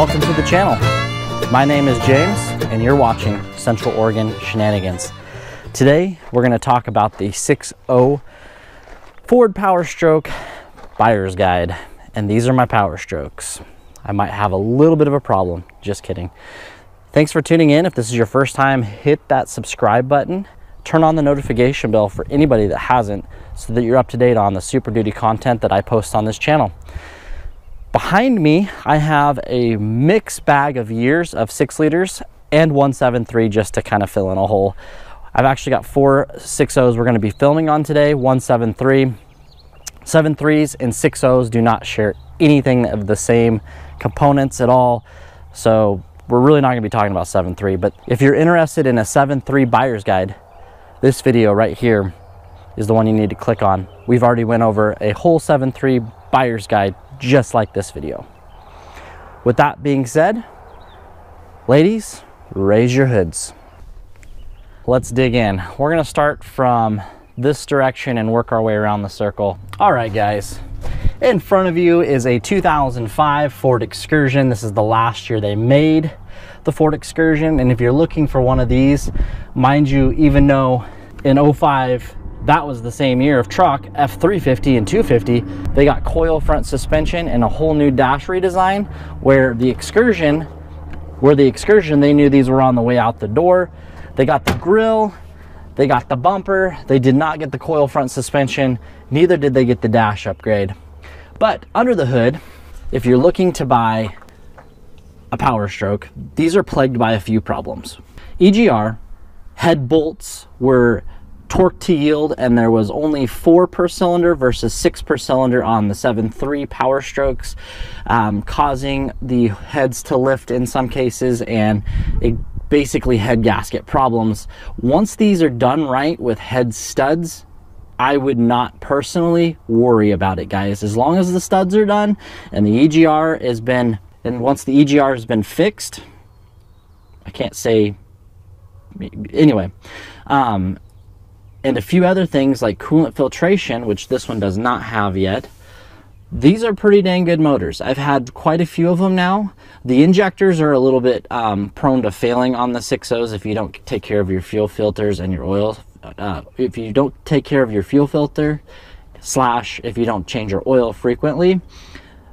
Welcome to the channel. My name is James and you're watching Central Oregon Shenanigans. Today we're going to talk about the 6.0 Ford PowerStroke buyer's guide, and these are my power strokes. I might have a little bit of a problem, just kidding. Thanks for tuning in. If this is your first time, hit that subscribe button. Turn on the notification bell for anybody that hasn't, so that you're up to date on the Super Duty content that I post on this channel. Behind me, I have a mixed bag of years of 6 liters and 173 just to kind of fill in a hole. I've actually got 4 6.0s we're going to be filming on today, 173. 7.3s and 6.0s do not share anything of the same components at all, so we're really not going to be talking about 7.3. But if you're interested in a 7.3 buyer's guide, this video right here is the one you need to click on. We've already went over a whole 7.3 buyer's guide just like this video. With that being said, ladies, raise your hoods. Let's dig in. We're going to start from this direction and work our way around the circle. All right, guys. In front of you is a 2005 Ford Excursion. This is the last year they made the Ford Excursion. And if you're looking for one of these, mind you, even though in 05, that was the same year of truck, F350 and 250, they got coil front suspension and a whole new dash redesign, where the Excursion, they knew these were on the way out the door. They got the grill, they got the bumper, they did not get the coil front suspension, neither did they get the dash upgrade. But under the hood, if you're looking to buy a PowerStroke, these are plagued by a few problems. EGR, head bolts were torque to yield, and there was only 4 per cylinder versus 6 per cylinder on the 7.3 PowerStrokes, causing the heads to lift in some cases, and basically head gasket problems. Once these are done right with head studs, I would not personally worry about it, guys. As long as the studs are done and the EGR has been, and once the EGR has been fixed, I can't say, anyway, and a few other things like coolant filtration, which this one does not have yet. These are pretty dang good motors. I've had quite a few of them now. The injectors are a little bit prone to failing on the 6.0s if you don't take care of your fuel filters and your oil. If you don't take care of your fuel filter, / if you don't change your oil frequently,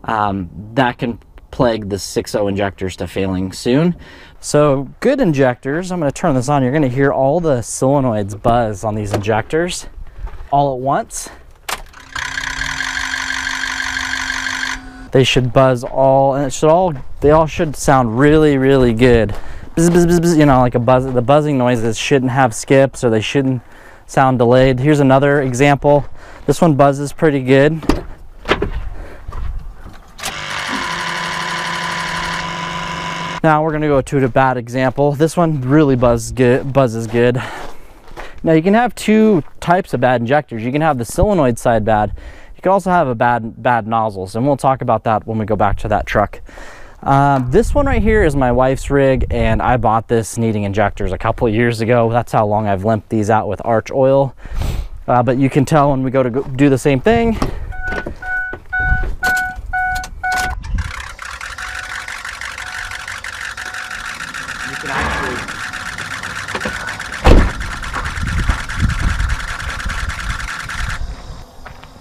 that can plague the 6.0 injectors to failing soon. So good injectors, I'm going to turn this on. You're going to hear all the solenoids buzz on these injectors all at once. They should buzz all, and they all should sound really, really good. Bzz, bzz, bzz, bzz, you know, like a buzz. The buzzing noises shouldn't have skips, or they shouldn't sound delayed. Here's another example. This one buzzes pretty good. Now we're gonna go to a bad example. This one really buzzes good. Now you can have 2 types of bad injectors. You can have the solenoid side bad. You can also have a bad nozzles, and we'll talk about that when we go back to that truck. This one right here is my wife's rig, and I bought this needing injectors a couple of years ago. That's how long I've limped these out with Arch Oil. But you can tell when we go to do the same thing.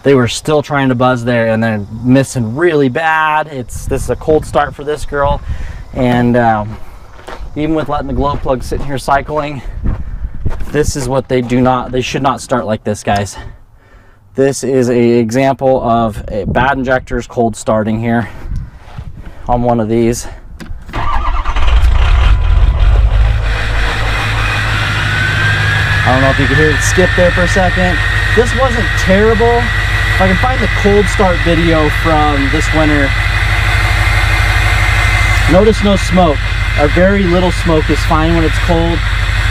They were still trying to buzz there, and they're missing really bad. This is a cold start for this girl, and even with letting the glow plug sitting here cycling, this is what they should not start like this, guys. This is an example of a bad injectors cold starting here on one of these. I don't know if you could hear it skip there for a second. This wasn't terrible. If I can find the cold start video from this winter, notice no smoke, or very little smoke is fine when it's cold.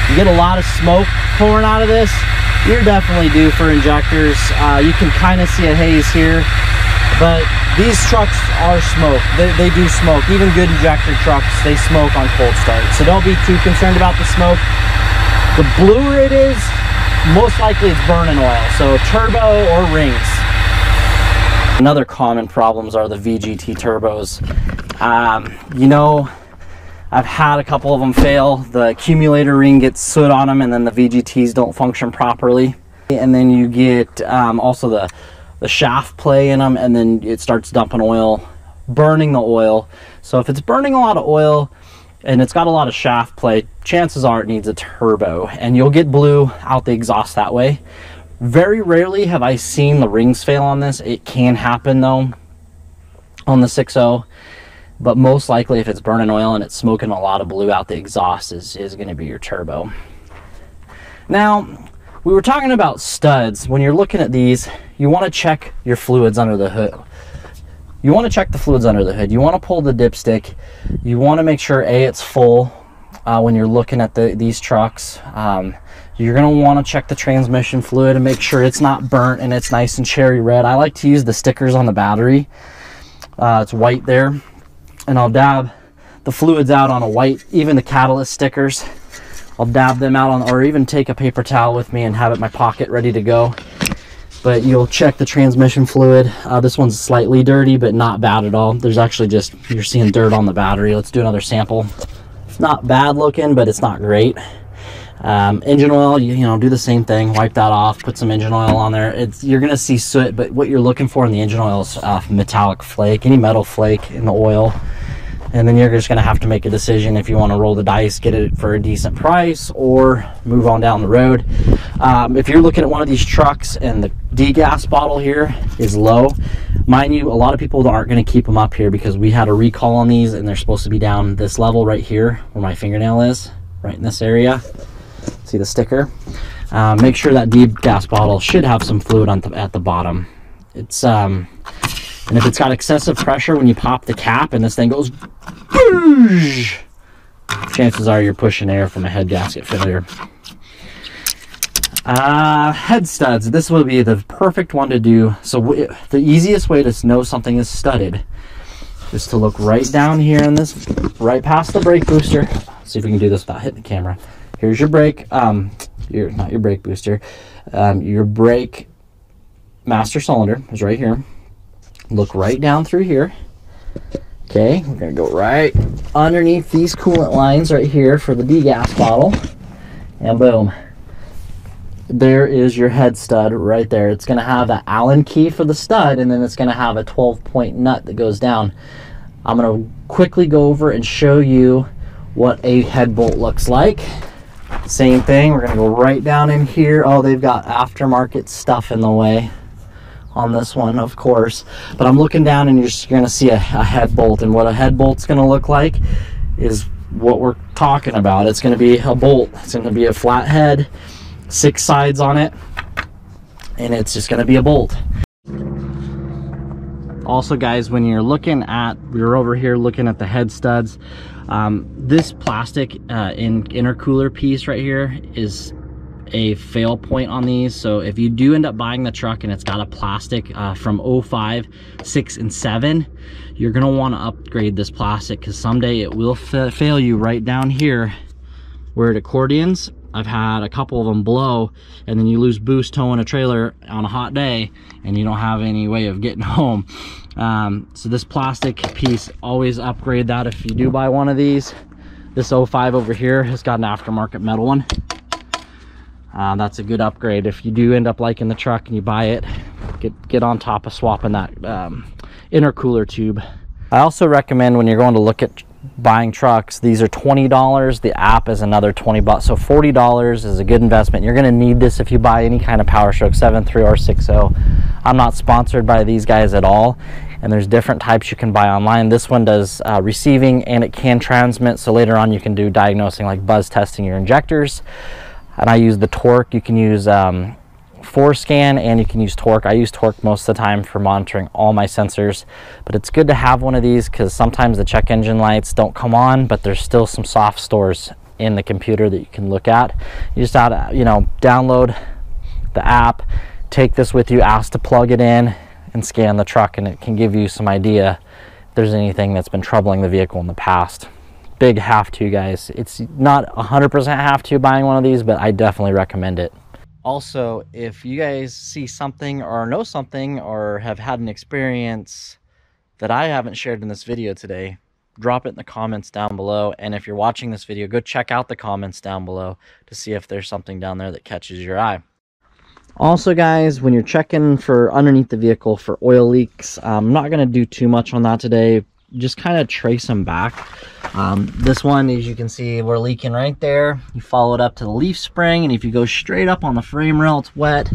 You get a lot of smoke pouring out of this, you're definitely due for injectors. You can kind of see a haze here, but these trucks are smoke. They do smoke. Even good injector trucks, they smoke on cold start. So don't be too concerned about the smoke. The bluer it is, most likely it's burning oil, so turbo or rings. Another common problems are the VGT turbos. You know, I've had a couple of them fail. The accumulator ring gets soot on them, and then the VGTs don't function properly. And then you get also the shaft play in them, and then it starts dumping oil, burning the oil. So if it's burning a lot of oil and it's got a lot of shaft play, chances are it needs a turbo, and you'll get blue out the exhaust that way. Very rarely have I seen the rings fail on this. It can happen though on the 6.0. But most likely, if it's burning oil and it's smoking a lot of blue out the exhaust, is going to be your turbo. Now, we were talking about studs. When you're looking at these, you want to check your fluids under the hood. You want to check the fluids under the hood. You want to pull the dipstick. You want to make sure, A, it's full when you're looking at these trucks. You're going to want to check the transmission fluid and make sure it's not burnt and it's nice and cherry red. I like to use the stickers on the battery. It's white there. And I'll dab the fluids out on a white, even the catalyst stickers. I'll dab them out on, or even take a paper towel with me and have it in my pocket ready to go. But you'll check the transmission fluid. This one's slightly dirty, but not bad at all. There's actually just, you're seeing dirt on the battery. Let's do another sample. It's not bad looking, but it's not great. Engine oil, you know, do the same thing. Wipe that off, put some engine oil on there. You're gonna see soot, but what you're looking for in the engine oil is metallic flake, any metal flake in the oil. And then you're just gonna have to make a decision if you want to roll the dice, get it for a decent price, or move on down the road. If you're looking at one of these trucks and the degas bottle here is low, mind you, a lot of people aren't going to keep them up here because we had a recall on these and they're supposed to be down this level right here where my fingernail is, right in this area. See the sticker? Make sure that degas bottle should have some fluid at the bottom. It's and if it's got excessive pressure when you pop the cap and this thing goes, boosh, chances are you're pushing air from a head gasket failure. Head studs. This will be the perfect one to do. So the easiest way to know something is studded is to look right down here in this, right past the brake booster. Let's see if we can do this without hitting the camera. Here's your brake, not your brake booster. Your brake master cylinder is right here. Look right down through here. Okay, we're gonna go right underneath these coolant lines right here for the degas bottle, and boom, there is your head stud right there. It's gonna have that Allen key for the stud, and then it's gonna have a 12-point nut that goes down. I'm gonna quickly go over and show you what a head bolt looks like. Same thing, we're gonna go right down in here. Oh, they've got aftermarket stuff in the way on this one, of course, but I'm looking down and you're gonna see a head bolt, and what a head bolt's gonna look like is what we're talking about. It's gonna be a bolt. It's gonna be a flat head, 6 sides on it, and it's just gonna be a bolt. Also, guys, when you're looking at, you're over here looking at the head studs, this plastic intercooler piece right here is a fail point on these. So if you do end up buying the truck and it's got a plastic from 05, 6, and 7, you're gonna want to upgrade this plastic, because someday it will fail you right down here where it accordions. I've had a couple of them blow, and then you lose boost towing a trailer on a hot day and you don't have any way of getting home. So this plastic piece, always upgrade that if you do buy one of these. This 05 over here has got an aftermarket metal one. That's a good upgrade. If you do end up liking the truck and you buy it, get on top of swapping that intercooler tube. I also recommend, when you're going to look at buying trucks, these are $20. The app is another 20 bucks. So $40 is a good investment. You're going to need this if you buy any kind of PowerStroke 7.3 or 6.0. I'm not sponsored by these guys at all, and there's different types you can buy online. This one does receiving, and it can transmit, so later on you can do diagnosing, like buzz testing your injectors. And I use the torque. You can use FORScan, and you can use torque. I use torque most of the time for monitoring all my sensors, but it's good to have one of these because sometimes the check engine lights don't come on, but there's still some soft stores in the computer that you can look at. You just have to, you know, download the app, take this with you, ask to plug it in, and scan the truck, and it can give you some idea if there's anything that's been troubling the vehicle in the past. Big have to, guys. It's not 100% have to buying one of these, but I definitely recommend it. Also, if you guys see something or know something or have had an experience that I haven't shared in this video today, drop it in the comments down below. And if you're watching this video, go check out the comments down below to see if there's something down there that catches your eye. Also, guys, when you're checking for underneath the vehicle for oil leaks, I'm not going to do too much on that today. Just kind of trace them back. This one, as you can see, we're leaking right there. You follow it up to the leaf spring, and if you go straight up on the frame rail, it's wet.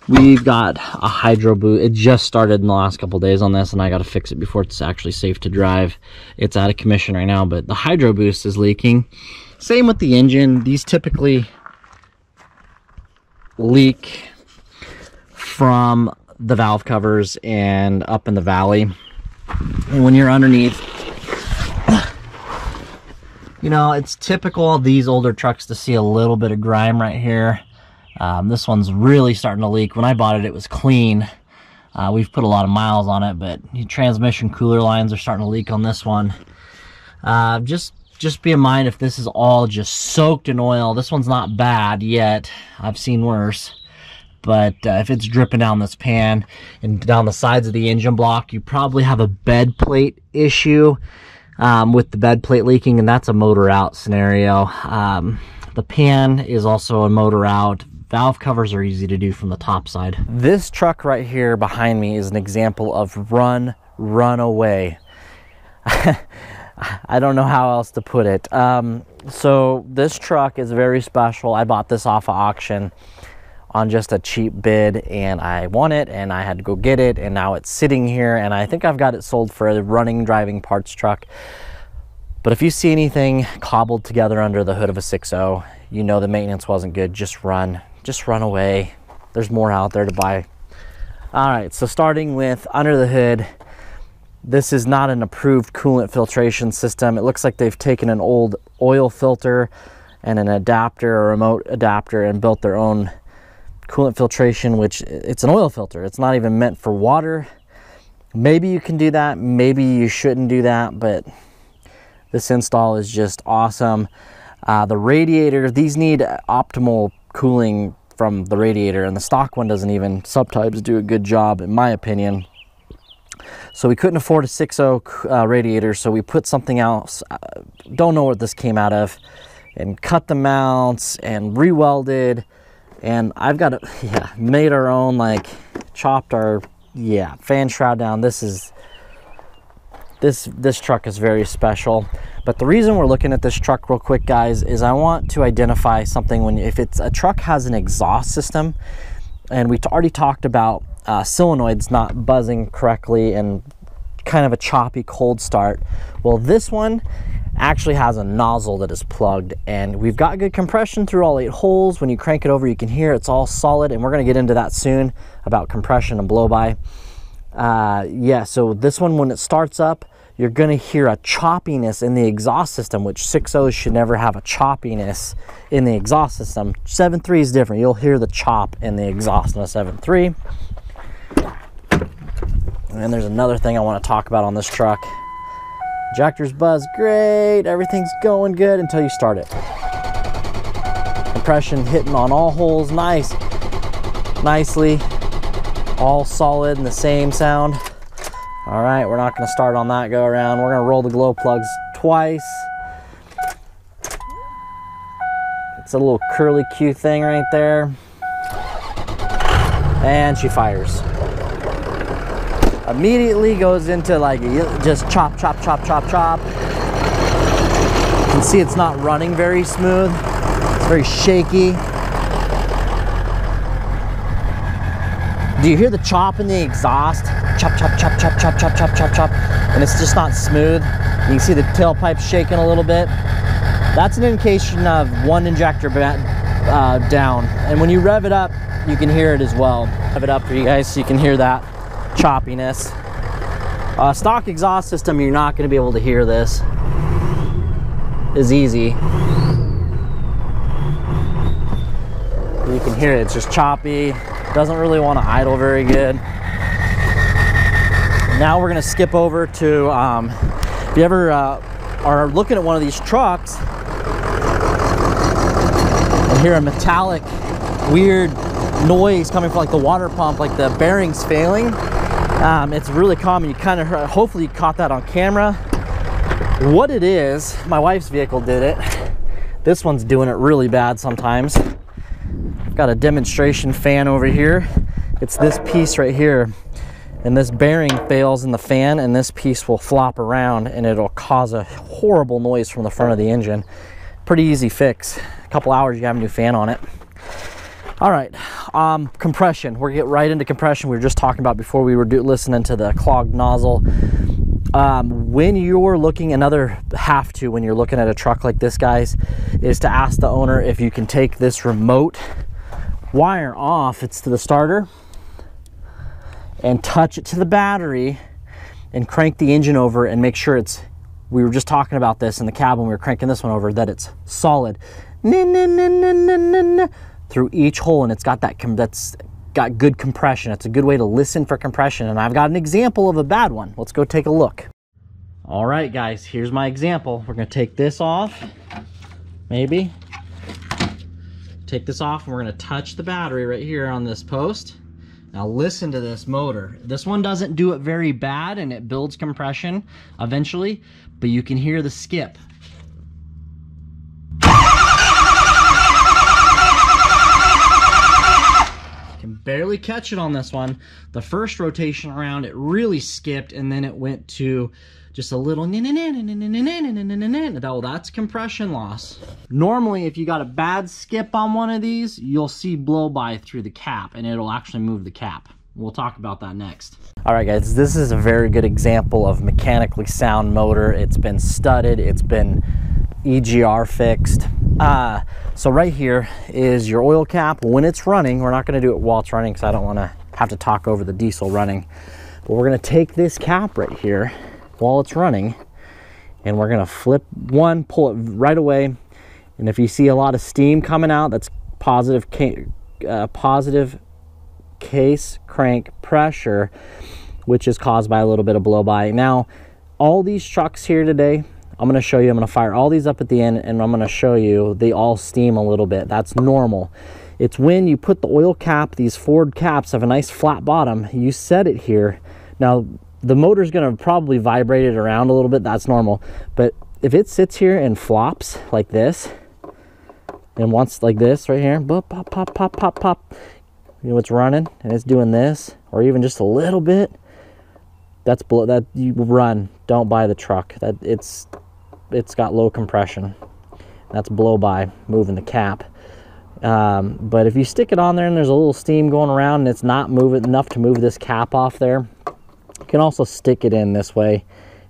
We've got a hydro boost. It just started in the last couple days on this, and I got to fix it before it's actually safe to drive. It's out of commission right now, but the hydro boost is leaking. Same with the engine. These typically leak from the valve covers and up in the valley. And when you're underneath, you know, it's typical of these older trucks to see a little bit of grime right here. This one's really starting to leak. When I bought it, it was clean. We've put a lot of miles on it, but transmission cooler lines are starting to leak on this one. Just be in mind if this is all just soaked in oil. This one's not bad yet. I've seen worse. But if it's dripping down this pan and down the sides of the engine block, you probably have a bed plate issue with the bed plate leaking, and that's a motor out scenario. The pan is also a motor out. Valve covers are easy to do from the top side. This truck right here behind me is an example of run away. I don't know how else to put it. So this truck is very special. I bought this off of auction on just a cheap bid, and I won it, and I had to go get it, and now it's sitting here, and I think I've got it sold for a running driving parts truck. But if you see anything cobbled together under the hood of a 6.0, you know the maintenance wasn't good. Just run away. There's more out there to buy. All right, so starting with under the hood, this is not an approved coolant filtration system. It looks like they've taken an old oil filter and an adapter, a remote adapter, and built their own coolant filtration, which it's an oil filter. It's not even meant for water. Maybe you can do that, maybe you shouldn't do that, but this install is just awesome. The radiator, these need optimal cooling from the radiator, and the stock one doesn't even sometimes do a good job, in my opinion. So we couldn't afford a 6.0 radiator, so we put something else, don't know what this came out of, and cut the mounts and re-welded. And I've got it, made our own, like chopped our, fan shroud down. This truck is very special. But the reason we're looking at this truck real quick, guys, is I want to identify something. If it's a truck has an exhaust system, and we already talked about solenoids not buzzing correctly and kind of a choppy cold start. Well, this one actually has a nozzle that is plugged, and we've got good compression through all 8 holes. When you crank it over, you can hear it's all solid, and we're going to get into that soon about compression and blow by. So this one, when it starts up, you're going to hear a choppiness in the exhaust system, which 6.0s should never have a choppiness in the exhaust system. 7.3 is different. You'll hear the chop in the exhaust in a 7.3. And then there's another thing I want to talk about on this truck. Injectors buzz great, everything's going good until you start it. Compression hitting on all holes, nicely, all solid and the same sound. All right, we're not gonna start on that go around. We're gonna roll the glow plugs twice. It's a little curly Q thing right there. And she fires. Immediately goes into like just chop. You can see it's not running very smooth. It's very shaky. Do you hear the chop in the exhaust? Chop. And it's just not smooth. You can see the tailpipe shaking a little bit. That's an indication of one injector down. And when you rev it up, you can hear it as well. Rev it up for you guys so you can hear that choppiness. Stock exhaust system, you're not going to be able to hear this. It's easy. You can hear it, it's just choppy. Doesn't really want to idle very good. Now we're going to skip over to, if you ever are looking at one of these trucks and hear a metallic, weird noise coming from like the water pump, like the bearings failing, it's really common. You kind of hopefully you caught that on camera. What it is, my wife's vehicle did it. This one's doing it really bad sometimes. I've got a demonstration fan over here. It's this piece right here. And this bearing fails in the fan, and this piece will flop around and it'll cause a horrible noise from the front of the engine. Pretty easy fix. A couple hours, you have a new fan on it. All right, compression. We're getting right into compression. We were just talking about before we were listening to the clogged nozzle. When you're looking, when you're looking at a truck like this, guys, is to ask the owner if you can take this remote wire off. It's to the starter, and touch it to the battery and crank the engine over and make sure it's, we were just talking about this in the cab when we were cranking this one over, that it's solid through each hole, and it's got that's got good compression. It's a good way to listen for compression, and I've got an example of a bad one. Let's go take a look. All right, guys, here's my example. We're gonna take this off, maybe. Take this off, and we're gonna touch the battery right here on this post. Now listen to this motor. This one doesn't do it very bad, and it builds compression eventually, but you can hear the skip. Can barely catch it on this one. The first rotation around, it really skipped, and then it went to just a little that's compression loss. Normally, if you got a bad skip on one of these, you'll see blow by through the cap, and it'll actually move the cap. We'll talk about that next. All right, guys, this is a very good example of mechanically sound motor. It's been studded, it's been EGR fixed. So right here is your oil cap. When it's running, we're not gonna do it while it's running because I don't wanna have to talk over the diesel running, but we're gonna take this cap right here while it's running, and we're gonna flip one, pull it right away, and if you see a lot of steam coming out, that's positive case crank pressure, which is caused by a little bit of blow by. Now, all these trucks here today, I'm gonna show you, I'm gonna fire all these up at the end, and I'm gonna show you they all steam a little bit. That's normal. It's when you put the oil cap, these Ford caps have a nice flat bottom, you set it here. Now, the motor's gonna probably vibrate it around a little bit, that's normal. But if it sits here and flops like this, and once like this right here, pop, pop, pop, pop, pop, pop, you know, it's running and it's doing this, or even just a little bit, that's that you run, don't buy the truck. That it's got low compression. That's blow by, moving the cap. But if you stick it on there and there's a little steam going around and it's not moving enough to move this cap off there, you can also stick it in this way,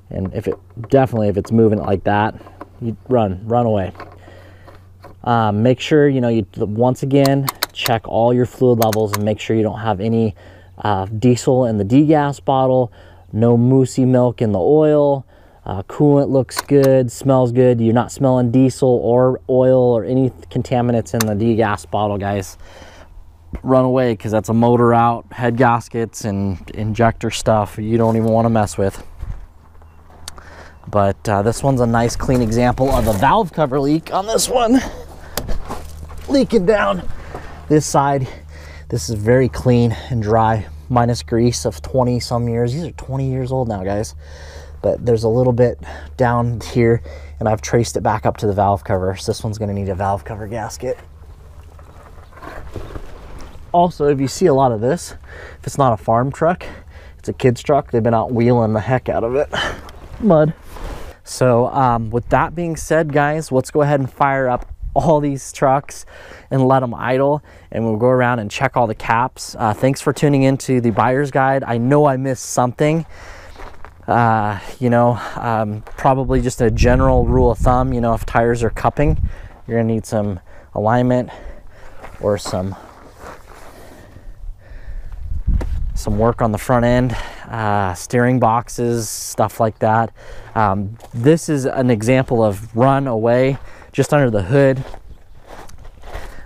and if it's moving it like that, you run away. Make sure, you know, you once again check all your fluid levels and make sure you don't have any diesel in the degas bottle, no moosey milk in the oil, coolant looks good, smells good, you're not smelling diesel or oil or any contaminants in the degas bottle, guys. Run away, because that's a motor out, head gaskets and injector stuff you don't even want to mess with. But this one's a nice clean example of a valve cover leak on this one. Leaking down this side. This is very clean and dry, minus grease of 20 some years. These are 20 years old now, guys. But there's a little bit down here, and I've traced it back up to the valve cover. So this one's going to need a valve cover gasket. Also, if you see a lot of this, if it's not a farm truck, it's a kid's truck, they've been out wheeling the heck out of it. Mud. So with that being said, guys, let's go ahead and fire up all these trucks and let them idle, and we'll go around and check all the caps. Thanks for tuning into the buyer's guide. I know I missed something. You know, probably just a general rule of thumb, you know, if tires are cupping, you're gonna need some alignment or some work on the front end, steering boxes, stuff like that. This is an example of run away just under the hood.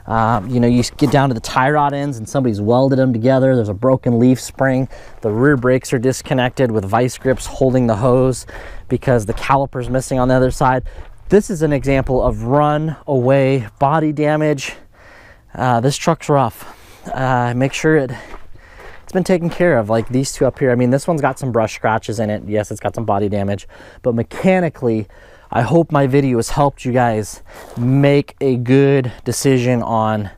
You know, you get down to the tie rod ends and somebody's welded them together. There's a broken leaf spring. The rear brakes are disconnected with vice grips holding the hose because the caliper's missing on the other side. This is an example of run away body damage. This truck's rough. Make sure it's it's been taken care of. Like these two up here, I mean, this one's got some brush scratches in it. Yes, it's got some body damage, but mechanically, I hope my video has helped you guys make a good decision on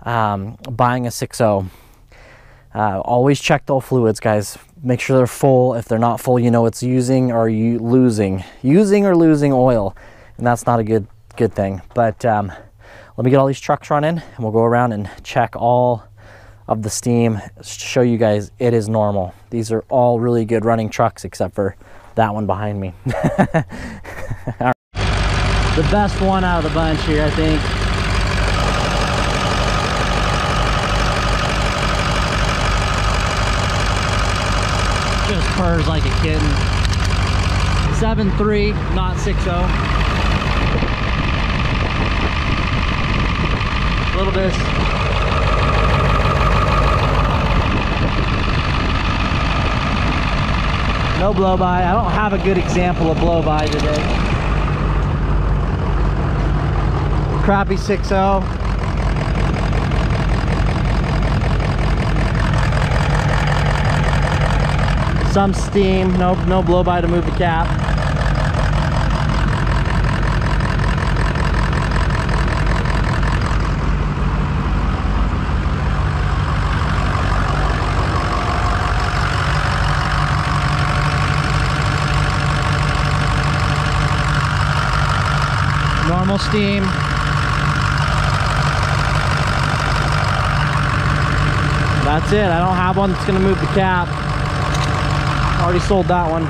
buying a 6.0. Always check the fluids, guys. Make sure they're full. If they're not full, you know it's using or losing oil, and that's not a good thing. But let me get all these trucks running, and we'll go around and check all of the steam to show you guys it is normal. These are all really good running trucks except for that one behind me. All right. The best one out of the bunch here, I think. Just purrs like a kitten. 7.3, not 6.0. A little bit. No blow by. I don't have a good example of blow by today. Crappy 6.0. Some steam, no blow by to move the cap. Normal steam. That's it. I don't have one that's going to move the cap. Already sold that one.